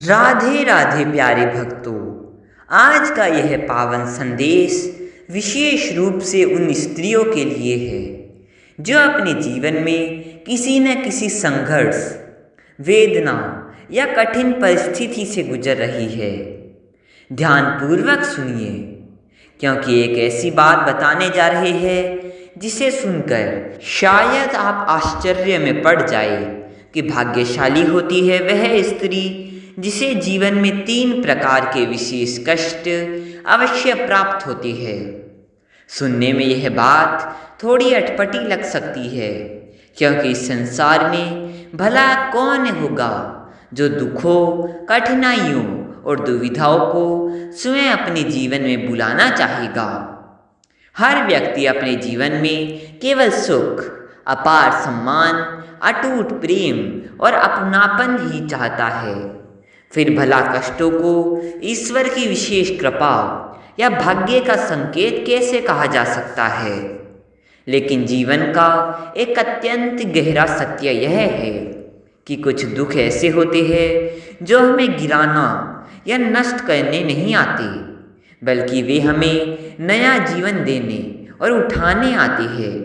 राधे राधे प्यारे भक्तों। आज का यह पावन संदेश विशेष रूप से उन स्त्रियों के लिए है जो अपने जीवन में किसी न किसी संघर्ष, वेदना या कठिन परिस्थिति से गुजर रही है। ध्यानपूर्वक सुनिए, क्योंकि एक ऐसी बात बताने जा रहे हैं जिसे सुनकर शायद आप आश्चर्य में पड़ जाए कि भाग्यशाली होती है वह स्त्री जिसे जीवन में 3 प्रकार के विशेष कष्ट अवश्य प्राप्त होते हैं। सुनने में यह बात थोड़ी अटपटी लग सकती है, क्योंकि इस संसार में भला कौन होगा जो दुखों, कठिनाइयों और दुविधाओं को स्वयं अपने जीवन में बुलाना चाहेगा। हर व्यक्ति अपने जीवन में केवल सुख, अपार सम्मान, अटूट प्रेम और अपनापन ही चाहता है। फिर भला कष्टों को ईश्वर की विशेष कृपा या भाग्य का संकेत कैसे कहा जा सकता है। लेकिन जीवन का एक अत्यंत गहरा सत्य यह है कि कुछ दुख ऐसे होते हैं जो हमें गिराना या नष्ट करने नहीं आते, बल्कि वे हमें नया जीवन देने और उठाने आते हैं।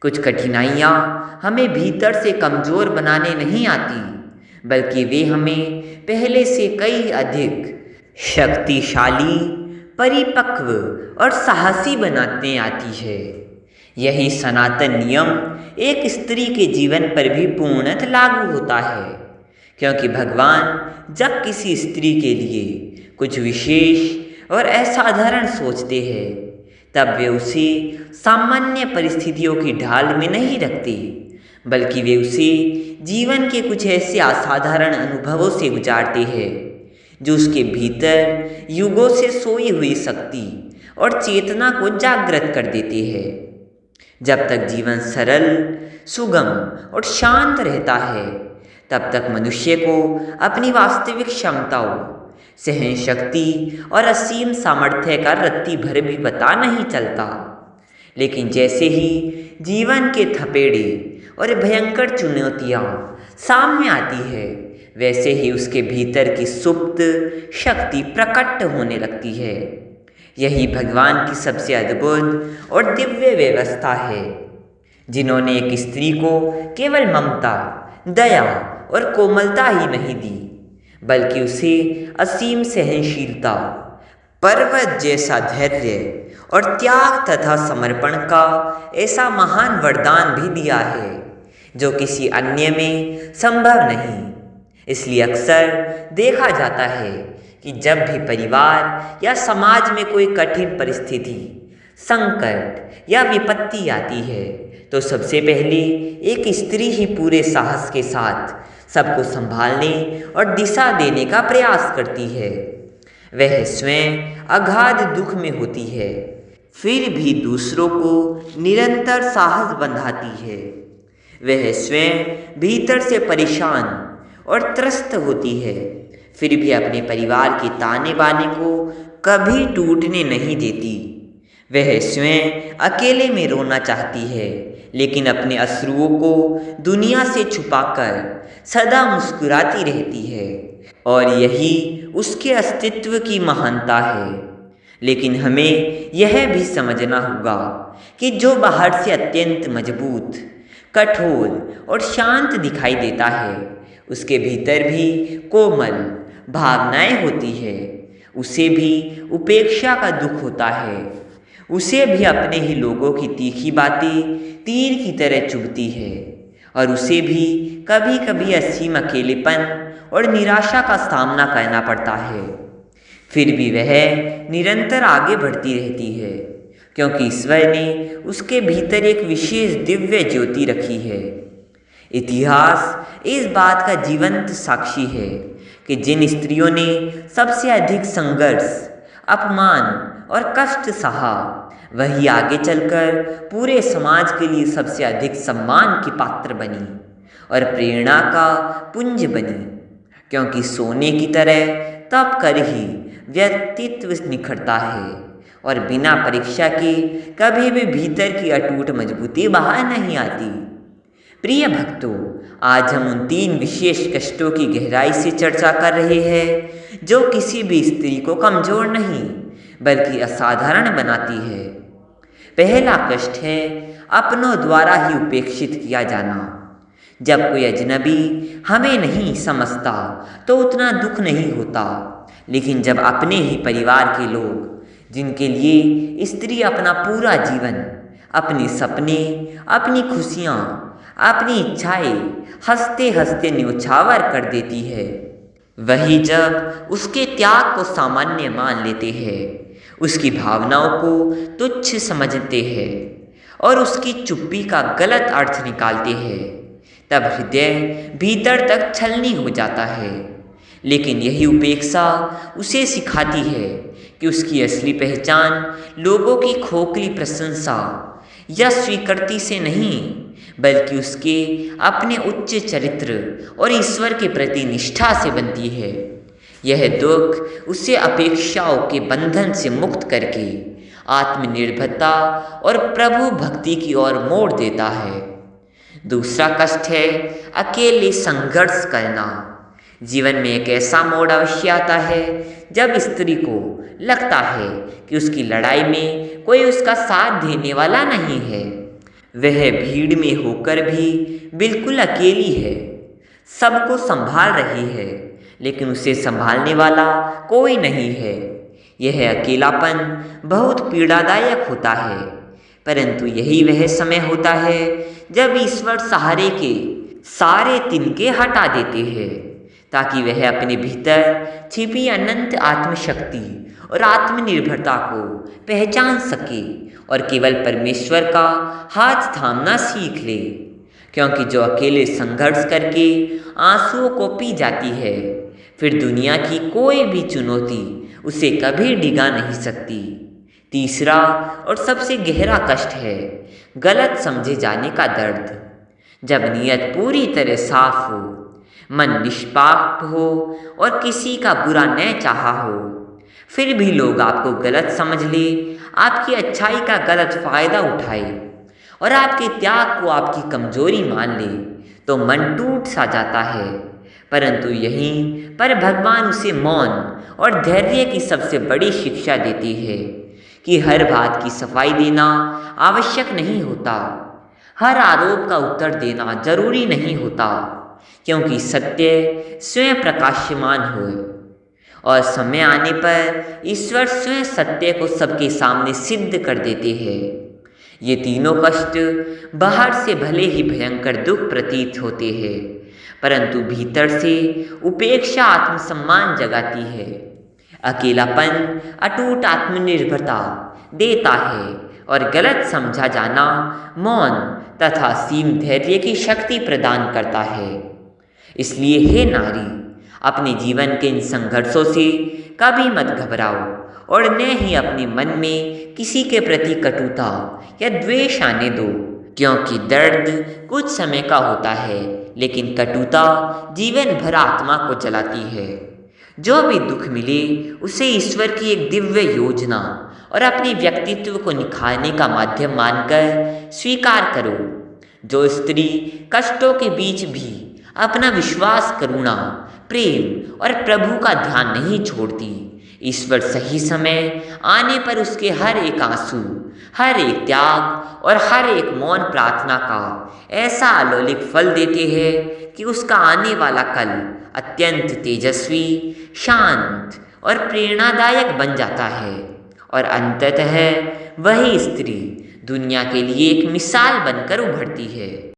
कुछ कठिनाइयाँ हमें भीतर से कमज़ोर बनाने नहीं आती, बल्कि वे हमें पहले से कई अधिक शक्तिशाली, परिपक्व और साहसी बनाते आती है। यही सनातन नियम एक स्त्री के जीवन पर भी पूर्णतः लागू होता है, क्योंकि भगवान जब किसी स्त्री के लिए कुछ विशेष और असाधारण सोचते हैं, तब वे उसे सामान्य परिस्थितियों की ढाल में नहीं रखते, बल्कि वे उसे जीवन के कुछ ऐसे असाधारण अनुभवों से गुजारते हैं जो उसके भीतर युगों से सोई हुई शक्ति और चेतना को जागृत कर देते हैं। जब तक जीवन सरल, सुगम और शांत रहता है, तब तक मनुष्य को अपनी वास्तविक क्षमताओं, सहन शक्ति और असीम सामर्थ्य का रत्ती भर भी पता नहीं चलता। लेकिन जैसे ही जीवन के थपेड़े और भयंकर चुनौतियाँ सामने आती है, वैसे ही उसके भीतर की सुप्त शक्ति प्रकट होने लगती है। यही भगवान की सबसे अद्भुत और दिव्य व्यवस्था है, जिन्होंने एक स्त्री को केवल ममता, दया और कोमलता ही नहीं दी, बल्कि उसे असीम सहनशीलता, पर्वत जैसा धैर्य और त्याग तथा समर्पण का ऐसा महान वरदान भी दिया है जो किसी अन्य में संभव नहीं। इसलिए अक्सर देखा जाता है कि जब भी परिवार या समाज में कोई कठिन परिस्थिति, संकट या विपत्ति आती है, तो सबसे पहले एक स्त्री ही पूरे साहस के साथ सबको संभालने और दिशा देने का प्रयास करती है। वह स्वयं अगाध दुख में होती है, फिर भी दूसरों को निरंतर साहस बंधाती है। वह स्वयं भीतर से परेशान और त्रस्त होती है, फिर भी अपने परिवार के ताने बाने को कभी टूटने नहीं देती। वह स्वयं अकेले में रोना चाहती है, लेकिन अपने अश्रुओं को दुनिया से छुपाकर सदा मुस्कुराती रहती है, और यही उसके अस्तित्व की महानता है। लेकिन हमें यह भी समझना होगा कि जो बाहर से अत्यंत मजबूत, कठोर और शांत दिखाई देता है, उसके भीतर भी कोमल भावनाएं होती है। उसे भी उपेक्षा का दुख होता है, उसे भी अपने ही लोगों की तीखी बातें तीर की तरह चुभती है, और उसे भी कभी कभी असीम अकेलेपन और निराशा का सामना करना पड़ता है। फिर भी वह निरंतर आगे बढ़ती रहती है, क्योंकि ईश्वर ने उसके भीतर एक विशेष दिव्य ज्योति रखी है। इतिहास इस बात का जीवंत साक्षी है कि जिन स्त्रियों ने सबसे अधिक संघर्ष, अपमान और कष्ट सहा, वही आगे चलकर पूरे समाज के लिए सबसे अधिक सम्मान की पात्र बनी और प्रेरणा का पुंज बनी। क्योंकि सोने की तरह तप कर ही व्यक्तित्व निखरता है, और बिना परीक्षा के कभी भी भीतर की अटूट मजबूती बाहर नहीं आती। प्रिय भक्तों, आज हम उन 3 विशेष कष्टों की गहराई से चर्चा कर रहे हैं जो किसी भी स्त्री को कमजोर नहीं बल्कि असाधारण बनाती है। पहला कष्ट है अपनों द्वारा ही उपेक्षित किया जाना। जब कोई अजनबी हमें नहीं समझता तो उतना दुख नहीं होता, लेकिन जब अपने ही परिवार के लोग, जिनके लिए स्त्री अपना पूरा जीवन, अपने सपने, अपनी खुशियाँ, अपनी इच्छाएं हंसते हंसते न्योछावर कर देती है, वही जब उसके त्याग को सामान्य मान लेते हैं, उसकी भावनाओं को तुच्छ समझते हैं और उसकी चुप्पी का गलत अर्थ निकालते हैं, तब हृदय भीतर तक छलनी हो जाता है। लेकिन यही उपेक्षा उसे सिखाती है कि उसकी असली पहचान लोगों की खोखली प्रशंसा या स्वीकृति से नहीं, बल्कि उसके अपने उच्च चरित्र और ईश्वर के प्रति निष्ठा से बनती है। यह दुख उसे अपेक्षाओं के बंधन से मुक्त करके आत्मनिर्भरता और प्रभु भक्ति की ओर मोड़ देता है। दूसरा कष्ट है अकेले संघर्ष करना। जीवन में एक ऐसा मोड़ अवश्य आता है जब स्त्री को लगता है कि उसकी लड़ाई में कोई उसका साथ देने वाला नहीं है। वह भीड़ में होकर भी बिल्कुल अकेली है, सबको संभाल रही है, लेकिन उसे संभालने वाला कोई नहीं है। यह अकेलापन बहुत पीड़ादायक होता है, परंतु यही वह समय होता है जब ईश्वर सहारे के सारे तिनके हटा देते हैं, ताकि वह अपने भीतर छिपी अनंत आत्मशक्ति और आत्मनिर्भरता को पहचान सके और केवल परमेश्वर का हाथ थामना सीख ले। क्योंकि जो अकेले संघर्ष करके आंसुओं को पी जाती है, फिर दुनिया की कोई भी चुनौती उसे कभी डिगा नहीं सकती। तीसरा और सबसे गहरा कष्ट है गलत समझे जाने का दर्द। जब नीयत पूरी तरह साफ हो, मन निष्पाप हो और किसी का बुरा न चाहा हो, फिर भी लोग आपको गलत समझ ले, आपकी अच्छाई का गलत फायदा उठाए और आपके त्याग को आपकी कमजोरी मान ले, तो मन टूट सा जाता है। परंतु यहीं पर भगवान उसे मौन और धैर्य की सबसे बड़ी शिक्षा देती है कि हर बात की सफाई देना आवश्यक नहीं होता, हर आरोप का उत्तर देना जरूरी नहीं होता, क्योंकि सत्य स्वयं प्रकाशमान हो और समय आने पर ईश्वर स्वयं सत्य को सबके सामने सिद्ध कर देते हैं। ये तीनों कष्ट बाहर से भले ही भयंकर दुख प्रतीत होते हैं, परंतु भीतर से उपेक्षा आत्मसम्मान जगाती है। अकेलापन अटूट आत्मनिर्भरता देता है और गलत समझा जाना मौन तथा सीम धैर्य की शक्ति प्रदान करता है। इसलिए हे नारी, अपने जीवन के इन संघर्षों से कभी मत घबराओ और न ही अपने मन में किसी के प्रति कटुता या द्वेष आने दो, क्योंकि दर्द कुछ समय का होता है, लेकिन कटुता जीवन भर आत्मा को जलाती है। जो भी दुख मिले उसे ईश्वर की एक दिव्य योजना और अपने व्यक्तित्व को निखारने का माध्यम मानकर स्वीकार करो। जो स्त्री कष्टों के बीच भी अपना विश्वास, करुणा, प्रेम और प्रभु का ध्यान नहीं छोड़ती, ईश्वर सही समय आने पर उसके हर एक आंसू, हर एक त्याग और हर एक मौन प्रार्थना का ऐसा अलौकिक फल देते हैं कि उसका आने वाला कल अत्यंत तेजस्वी, शांत और प्रेरणादायक बन जाता है। और अंततः वही स्त्री दुनिया के लिए एक मिसाल बनकर उभरती है।